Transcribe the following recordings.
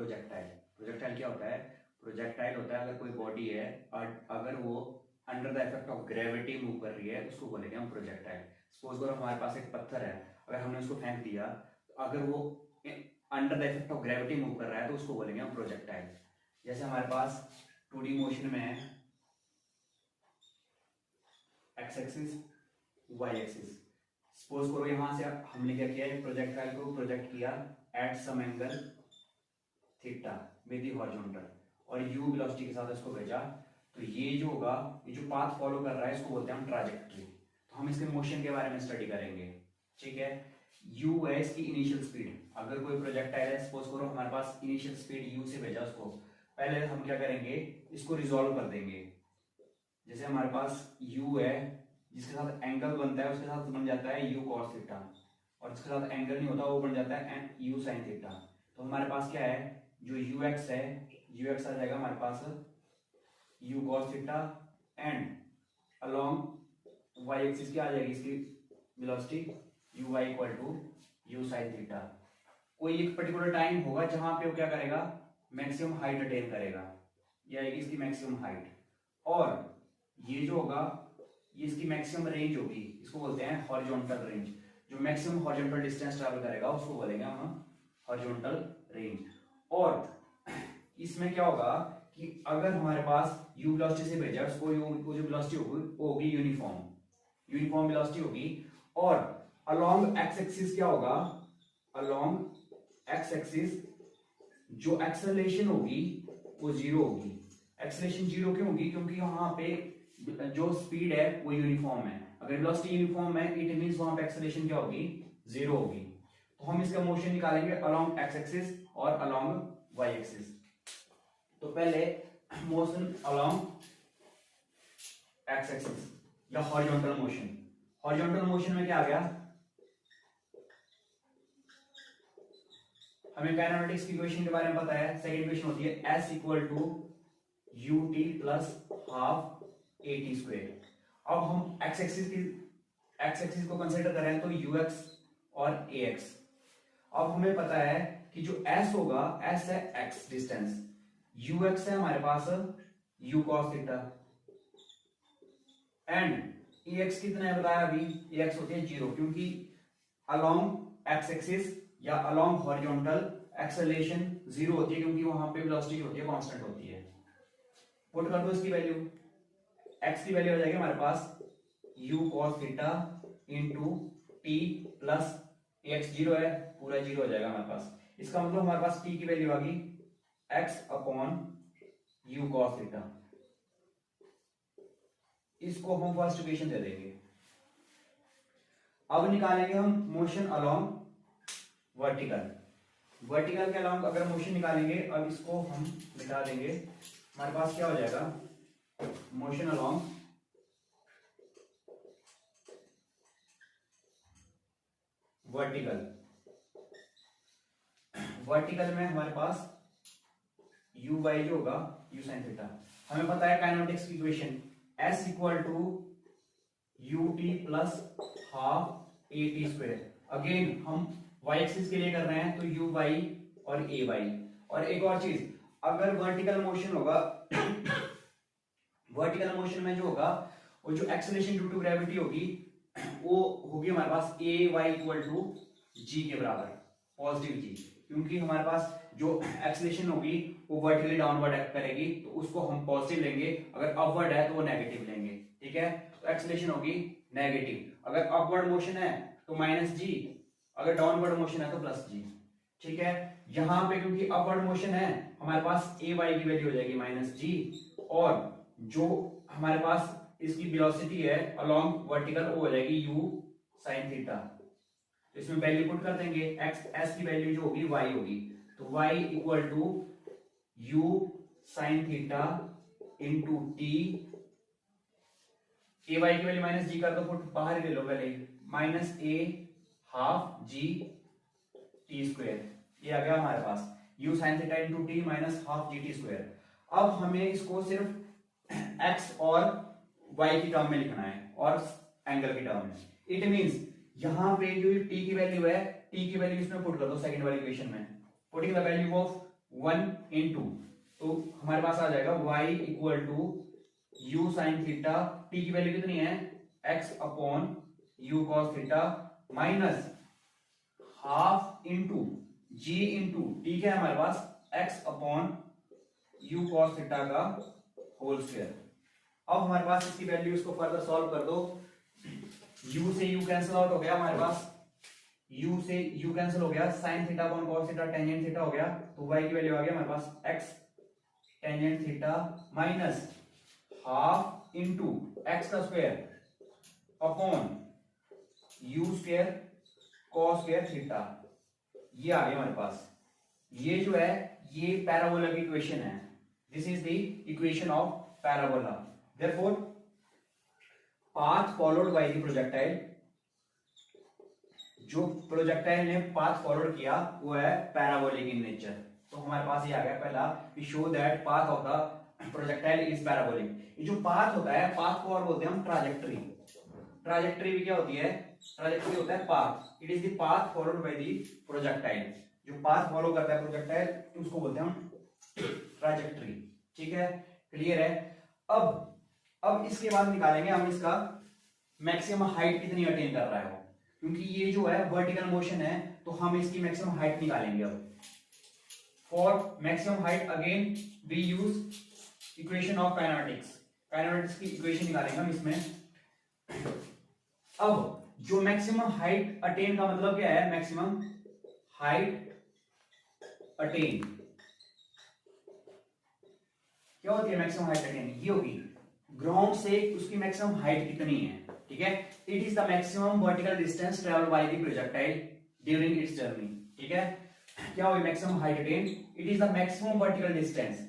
Projectile. Projectile क्या होता है? प्रोजेक्टाइल होता है अगर कोई बॉडी है और अगर वो under the effect of gravity move कर रही है उसको बोलेंगे हम प्रोजेक्टाइल। सपोज करो हमारे पास एक पत्थर है, अगर हमने उसको फेंक दिया तो अगर वो under the effect of gravity move कर रहा है तो उसको बोलेंगे हम प्रोजेक्टाइल। जैसे हमारे पास 2D मोशन में है, X axis Y axis. Suppose करो यहां से हमने क्या किया, प्रोजेक्टाइल को प्रोजेक्ट किया at some angle theta with the horizontal और यू वेलोसिटी के साथ इसको भेजा, तो ये जो होगा, ये जो पाथ फॉलो कर रहा है इसको बोलते हैं हम ट्रैजेक्टरी। तो हम इसके मोशन के बारे में स्टडी करेंगे, ठीक है। u है इसकी इनिशियल स्पीड। अगर कोई प्रोजेक्टाइल है, सपोज करो हमारे पास इनिशियल स्पीड u से भेजा उसको, पहले हम क्या करेंगे, इसको रिजॉल्व कर देंगे। जैसे हमारे पास u है जिसके साथ एंगल बनता है उसके साथ बन जाता है u cos थीटा, और जिसके साथ एंगल नहीं होता वो बन जाता है u sin थीटा। तो हमारे पास क्या है, जो ux है, ux आ जाएगा हमारे पास u cos theta and along y axis क्या आ जाएगी इसकी velocity uy equal to u sin theta. कोई एक पर्टिकुलर टाइम होगा जहां पे वो क्या करेगा, मैक्सिमम हाइट अटेन करेगा, ये आएगी इसकी मैक्सिमम हाइट, और ये जो होगा ये इसकी मैक्सिमम रेंज होगी, इसको बोलते हैं हॉरिजॉन्टल रेंज। जो मैक्सिमम हॉरिजॉन्टल डिस्टेंस ट्रैवल करेगा उसको बोलेंगे हम हॉरिजॉन्टल रेंज। और इसमें क्या होगा कि अगर हमारे पास u वेलोसिटी से भेजा उसको, वो जो वेलोसिटी होगी यूनिफॉर्म वेलोसिटी होगी, और अलोंग एक्स एक्सिस क्या होगा, अलोंग एक्स एक्सिस जो एक्सेलरेशन होगी वो जीरो होगी। एक्सेलरेशन जीरो क्यों होगी, क्योंकि वहां पे जो स्पीड है वो यूनिफॉर्म है। अगर वेलोसिटी यूनिफॉर्म है इट मींस वहां पे एक्सेलरेशन क्या होगी, जीरो होगी। तो हम इसका मोशन निकालेंगे अलोंग एक्स एक्सिस और अलोंग वाई एक्सिस। तो पहले मोशन अलोंग एक्स एक्सिस या हॉरिजॉन्टल मोशन। हॉरिजॉन्टल मोशन में क्या आ गया, हमें काइनेमेटिक्स की इक्वेशन के बारे में पता है। सेकंड इक्वेशन होती है s equal to ut plus half at square. अब हम x एक्सिस को कंसीडर करें तो ux और ax। अब हमें पता है कि जो s होगा, s है x डिस्टेंस, ux है हमारे पास u cos theta, and ax कितना है बताया अभी, ax होती है जीरो, क्योंकि अलोंग x एक्सिस या अलोंग हॉरिजॉन्टल एक्सेलरेशन जीरो होती है, क्योंकि वहां पे वेलोसिटी होती है कांस्टेंट होती है। पुट कर दो इसकी वैल्यू, x की वैल्यू हो जाएगी हमारे पास u cos theta into t plus x zero है, पूरा जीरो हो जाएगा हमारे पास। इसका मतलब हमारे पास t की वैल्यू आ गई x upon u cos theta. इसको हम फर्स्ट इक्वेशन दे देंगे। अब निकालेंगे हम मोशन अलोंग वर्टिकल। वर्टिकल के अलोंग अगर मोशन निकालेंगे, अब इसको हम मिटा देंगे, हमारे पास क्या हो जाएगा, मोशन अलोंग वर्टिकल। वर्टिकल में हमारे पास u बाई जो होगा u sin थीटा। हमें पता है काइनेमेटिक्स की equation s equal to ut plus half at square. Again हम y एक्सिस के लिए कर रहे हैं तो u y और a y। और एक और चीज, अगर वर्टिकल मोशन होगा वर्टिकल मोशन में जो होगा वो जो एक्सेलरेशन ड्यू टू ग्रेविटी होगी वो होगी हमारे पास a y equal to g के बराबर, पॉजिटिव g, क्योंकि हमारे पास जो एक्सेलरेशन होगी वो वर्टिकली डाउनवर्ड एक्ट करेगी तो उसको हम पॉजिटिव लेंगे, अगर अपवर्ड है तो वो नेगेटिव लेंगे, ठीक है। तो एक्सेलरेशन होगी नेगेटिव, अगर अपवर्ड मोशन है तो माइनस g, अगर डाउनवर्ड मोशन है तो प्लस g, ठीक है। यहां पे क्योंकि अपवर्ड मोशन है हमारे पास a y की वैल्यू हो जाएगी माइनस g, और जो हमारे पास इसकी वेलोसिटी है अलोंग वर्टिकल वो हो जाएगी u sin थीटा। तो इसमें वैल्यू पुट कर देंगे, x s की वैल्यू जो होगी y होगी, तो y equal to u sin theta into t, a y की वैल्यू माइनस g कर दो पुट, बाहर ही ले लो पहले, minus a half g t square, ये आ गया हमारे पास u sin theta into t minus half G T square. अब हमें इसको सिर्फ x और y की टर्म में लिखना है और एंगल की टर्म में। इट मींस यहाँ पे जो t की वैल्यू है, t की वैल्यू इसमें पुट कर दो सेकंड वाली इक्वेशन में, पुटिंग द वैल्यू ऑफ 1 × तो हमारे पास आ जाएगा y equal to u sine theta, t की वैल्यू कितनी है x upon u cos theta minus half into g into ठीक है हमारे पास x upon u cos theta का होल स्क्वायर। अब हमारे पास इसकी वैल्यूज को फर्दर सॉल्व कर दो। u से u कैंसिल आउट हो गया हमारे पास, u से u कैंसिल हो गया, sine theta upon cos theta tangent theta हो गया, तो y की वैल्यू आ गया हमारे पास x tangent theta minus half into x का square upon u square cos square theta. ये आ गया हमारे पास। ये जो है ये पैराबोला की इक्वेशन है। This is the equation of parabola. Therefore path followed by the projectile, जो प्रोजेक्टाइल ने पाथ फॉलोड किया वो है पैराबोलिक इन नेचर। तो हमारे पास ये आ गया पहला, we show that path of the projectile is parabolic. ये जो पाथ होता है, पाथ को और बोलते हैं हम ट्राजेक्टरी। ट्राजेक्टरी भी क्या होती है, ट्राजेक्टरी होता है path. It is the path followed by the projectile. जो पाथ फॉलो करता है प्रोजेक्टाइल उसको बोलते हैं हम ट्राजेक्टरी। ठीक है, क्लियर है। अब इसके बाद निकालेंगे हम इसका मैक्सिमम हाइट कितनी अटेन कर रहा है वो, क्योंकि ये जो है वर्टिकल मोशन है तो हम इसकी मैक्सिमम हाइट निकालेंगे। अब for maximum height again we use equation of kinematics. Kinematics की इक्वेशन निकालेंगे हम इसमें। अब जो मैक्सिमम हाइट अटेन का मतलब क्या है, मैक्सिमम हाइट अटेन क्या होती है, मैक्सिमम हाइट अटेन ये होगी ग्राउंड से उसकी मैक्सिमम हाइट कितनी है। ठीक है, it is the maximum vertical distance travelled by the projectile during its journey. ठीक है, क्या होगी maximum height attain, it is the maximum vertical distance.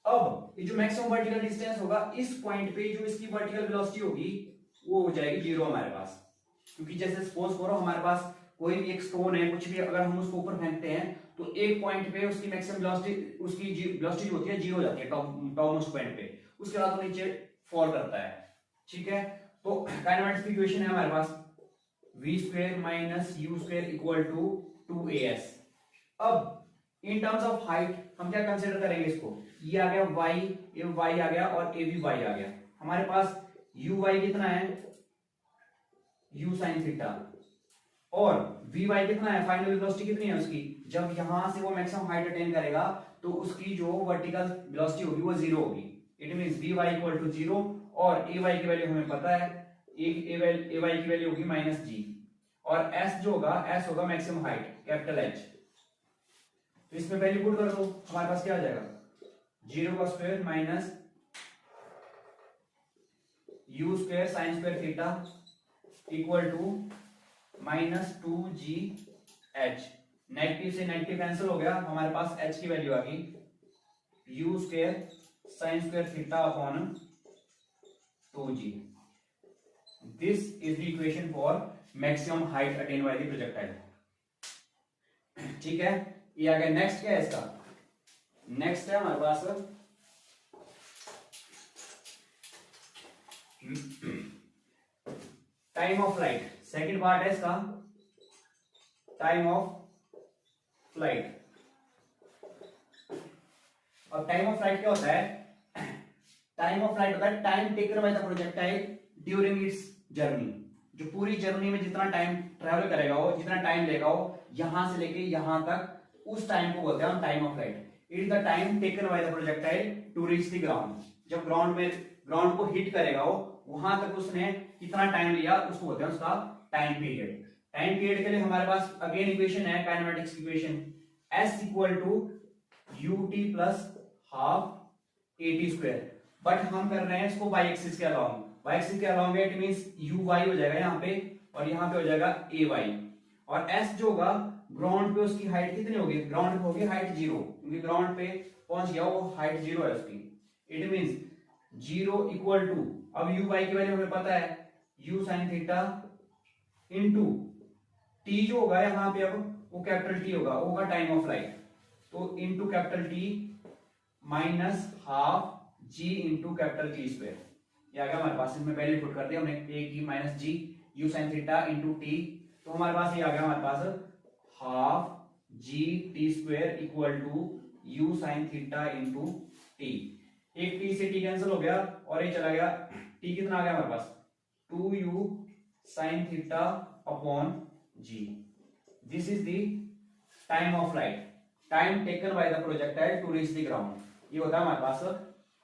अब ये जो मैक्सिमम वर्टिकल डिस्टेंस होगा, इस पॉइंट पे जो इसकी वर्टिकल वेलोसिटी होगी वो हो जाएगी जीरो हमारे पास। क्योंकि जैसे सपोज करो हमारे पास कोई भी एक स्टोन है, कुछ भी अगर हम उसको ऊपर फेंकते हैं तो एक पॉइंट पे उसकी मैक्सिमम वेलोसिटी, उसकी वेलोसिटी जो होती है जीरो हो जाती है टॉप मोस्ट पॉइंट पे, उसके बाद वो नीचे फॉल करता है। ठीक है, तो काइनेमेटिक्स की इक्वेशन है हमारे पास v square minus u square equal to 2as। अब इन टर्म्स ऑफ हाइट हम क्या कंसीडर करेंगे इसको, ये आ गया y, ये y आ गया और a भी y आ गया। हमारे पास uy कितना है, u sin थीटा, और vy कितना है, फाइनल वेलोसिटी कितनी है उसकी, जब यहां से वो मैक्सिमम हाइट अटेन करेगा तो उसकी जो वर्टिकल वेलोसिटी होगी वो जीरो होगी। It means vy equal to zero, और ay की वैल्यू हमें पता है, ay की वैल्यू होगी -g, और s जो होगा, s होगा मैक्सिमम हाइट कैपिटल H। तो इसमें वैल्यू पुट कर दो, हमारे पास क्या आ जाएगा, जीरो का square minus u square sine square theta equal to -2gh। Negative से नेगेटिव कैंसिल हो गया, हमारे पास h की वैल्यू आ गई u square sine square theta upon 2g। This is the equation for maximum height attain bye the projectile. ठीक है, ये आ गया। नेक्स्ट क्या है इसका, नेक्स्ट है हमारे पास time of flight. Second part है इसका टाइम ऑफ फ्लाइट। अब टाइम ऑफ फ्लाइट क्या होता है, टाइम ऑफ फ्लाइट होता है time taken by the projectile during its journey. जो पूरी जर्नी में जितना टाइम ट्रैवल करेगा वो, जितना टाइम लेगा वो, यहां से लेके यहां तक, उस टाइम को बोलते हैं हम time of flight. It is the time taken by the projectile to reach the ground. जब ग्राउंड को हिट करेगा वो, वहां तक उसने कितना टाइम लिया उसको बोलते हैं उसका टाइम पीरियड। टाइम पीरियड के लिए हमारे पास अगेन इक्वेशन है, kinematics equation, s equal to ut plus half at square. But हम कर रहे हैं इसको y एक्सिस के अलाउंग, y एक्सिस के अलाउंग इट मींस uy हो जाएगा यहाँ पे, और यहाँ पे हो जाएगा ay, और s जो होगा ग्राउंड पे उसकी हाइट कितनी होगी, ग्राउंड पे होगी हाइट जीरो, क्योंकि ग्राउंड पे पहुंच गया वो, हाइट जीरो है उसकी। It means zero equal to, अब uy की वैल्यू हमें पता है u sin theta into t जो होगा यहाँ पे, अब वो कैपिटल T होगा, वो होगा टाइम ऑफ फ्लाइट, तो into capital T minus half g into capital T square. ये आ गया हमारे पास, इसमें वैल्यू पुट कर दिया हमने a की minus g u sin theta into t, तो हमारे पास ये आ गया हमारे पास half g t square equal to u sin theta into t. एक t से t कैंसिल हो गया और ये चला गया, t कितना आ गया हमारे पास 2u sin theta upon g। This is the time of flight, time taken by the projectile to reach the ground. ये होता है हमारे पास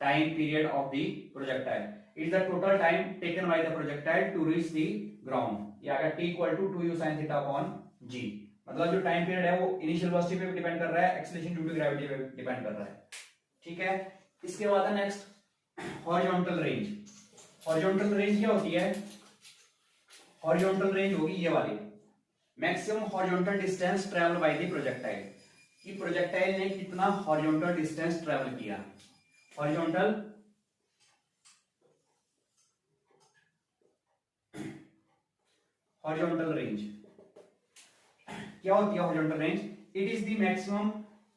time period of the projectile. It is the total time taken by the projectile to reach the ground. ये आ गया t equal to 2u sin theta upon g। मतलब जो टाइम पीरियड है वो इनिशियल वेलोसिटी पे डिपेंड कर रहा है, एक्सीलरेशन ड्यू टू ग्रेविटी पे डिपेंड कर रहा है। ठीक है, इसके बाद है next horizontal range. Horizontal range क्या होती है? हॉरिजॉन्टल रेंज होगी ये वाली, maximum horizontal distance travel by the projectile, कि प्रोजेक्टाइल ने कितना हॉरिजॉन्टल डिस्टेंस ट्रैवल किया। हॉरिजॉन्टल रेंज क्या होती है? Horizontal range it is the maximum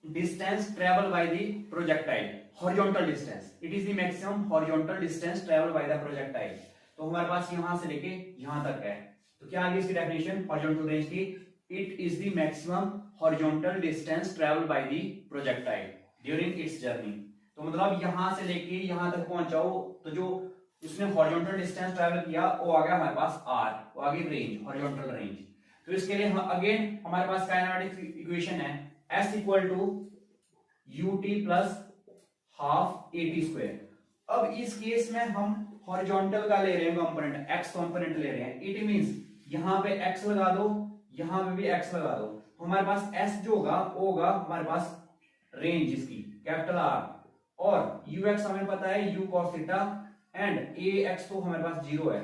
distance travel by the projectile. Horizontal distance, it is the maximum horizontal distance travel by the projectile. तो हमारे पास यहां से लेके यहां तक है, तो क्या आ गई इसकी डेफिनेशन हॉरिजॉन्टल रेंज की? It is the maximum horizontal distance travel by the projectile during its journey. तो मतलब यहां से लेके यहां तक पहुंचाओ तो जो उसने हॉरिजॉन्टल डिस्टेंस ट्रैवल किया वो आ गया हमारे पास r, वो आ गई रेंज, हॉरिजॉन्टल रेंज। तो इसके लिए अगेन हमारे पास काइनेमेटिक इक्वेशन है s equal to ut plus half at square. अब इस केस में हम हॉरिजॉन्टल का ले रहे हैं कंपोनेंट, x कंपोनेंट ले रहे हैं। इट मींस यहां पे x लगा दो, यहां पे भी x लगा दो, तो हमारे पास s जो होगा वो होगा हमारे पास रेंज इसकी कैपिटल R, और ux हमें पता है u cos theta and ax तो हमारे पास 0 है,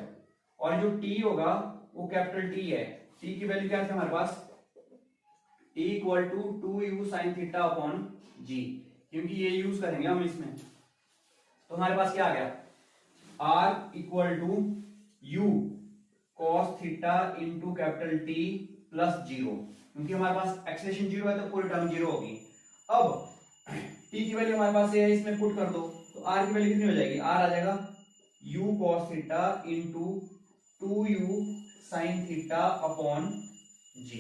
और जो t होगा वो कैपिटल T है। t की वैल्यू क्या है हमारे पास? t equal to 2u sin theta upon g, क्योंकि ये यूज करेंगे हम इसमें। तो हमारे पास क्या आ गया? r equal to u cos theta into capital T plus 0, क्योंकि हमारे पास एक्सेलरेशन 0 है तो पूरी टर्म 0 होगी। अब t की वैल्यू हमारे पास है, इसमें पुट कर दो तो r की वैल्यू कितनी हो जाएगी? r आ जाएगा u cos theta into 2u sin theta upon g।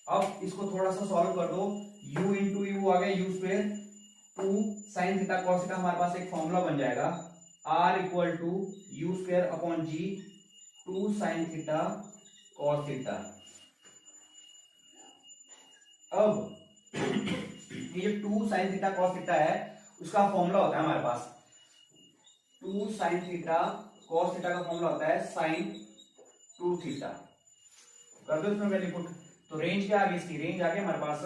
अब इसको थोड़ा सा सॉल्व कर दो, u इंटू यू आ गया u square, 2 sin theta cos theta हमारे पास एक फॉर्मूला बन जाएगा r equal to you square upon g, 2 sin theta cos theta. अब ये जो 2 sin थीटा cos थीटा है उसका फॉर्मूला होता है हमारे पास 2 sin थीटा cos थीटा का फॉर्मूला होता है sin 2 थीटा। कर दो इसमें वैल्यू पुट, तो रेंज क्या आ गई इसकी? रेंज आ गई हमारे पास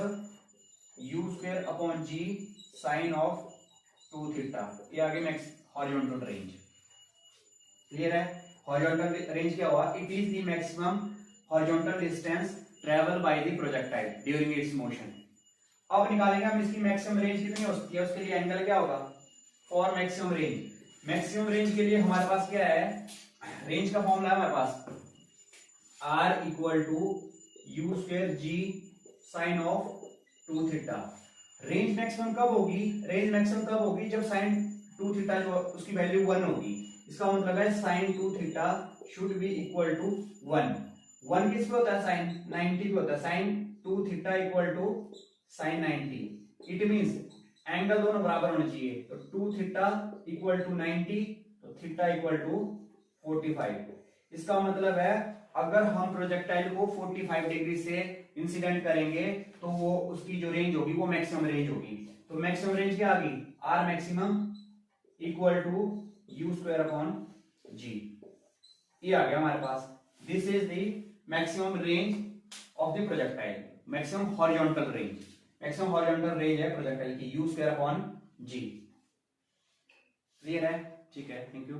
u square upon g sin of 2 theta. ये आ गई मैक्स हॉरिजॉन्टल रेंज। क्लियर है? हॉरिजॉन्टल रेंज क्या हुआ? It is the maximum horizontal distance travel by the projectile during it's motion. अब निकालेंगे हम इसकी मैक्सिमम रेंज कितनी हो सकती है, उसके लिए एंगल क्या होगा? For maximum range, maximum range के लिए हमारे पास क्या है? रेंज का फॉर्मूला है हमारे पास r equal to you square g sine of 2 theta. Range maximum कब होगी? रेंज मैक्सिमम कब होगी? जब साइन 2 थीटा जो उसकी वैल्यू 1 होगी। इसका मतलब है sine 2 theta should be equal to 1। 1 किस पे होता है? साइन 90 पे होता है। Sine 2 theta equal to sine 90। It means angle दोनों बराबर होने चाहिए, तो 2 थीटा इक्वल टू 90, तो थीटा इक्वल टू 45। इसका मतलब है अगर हम प्रोजेक्टाइल को 45 डिग्री से इंसिडेंट करेंगे तो वो उसकी जो रेंज होगी वो मैक्सिमम रेंज होगी। तो मैक्सिमम रेंज क्या आ गई? R maximum equal to you square upon g. ये आ गया हमारे पास। This is the maximum range of the projectile, maximum horizontal range. Maximum horizontal range है प्रोजेक्टाइल की u square upon g. Clear है? ठीक है, थैंक यू।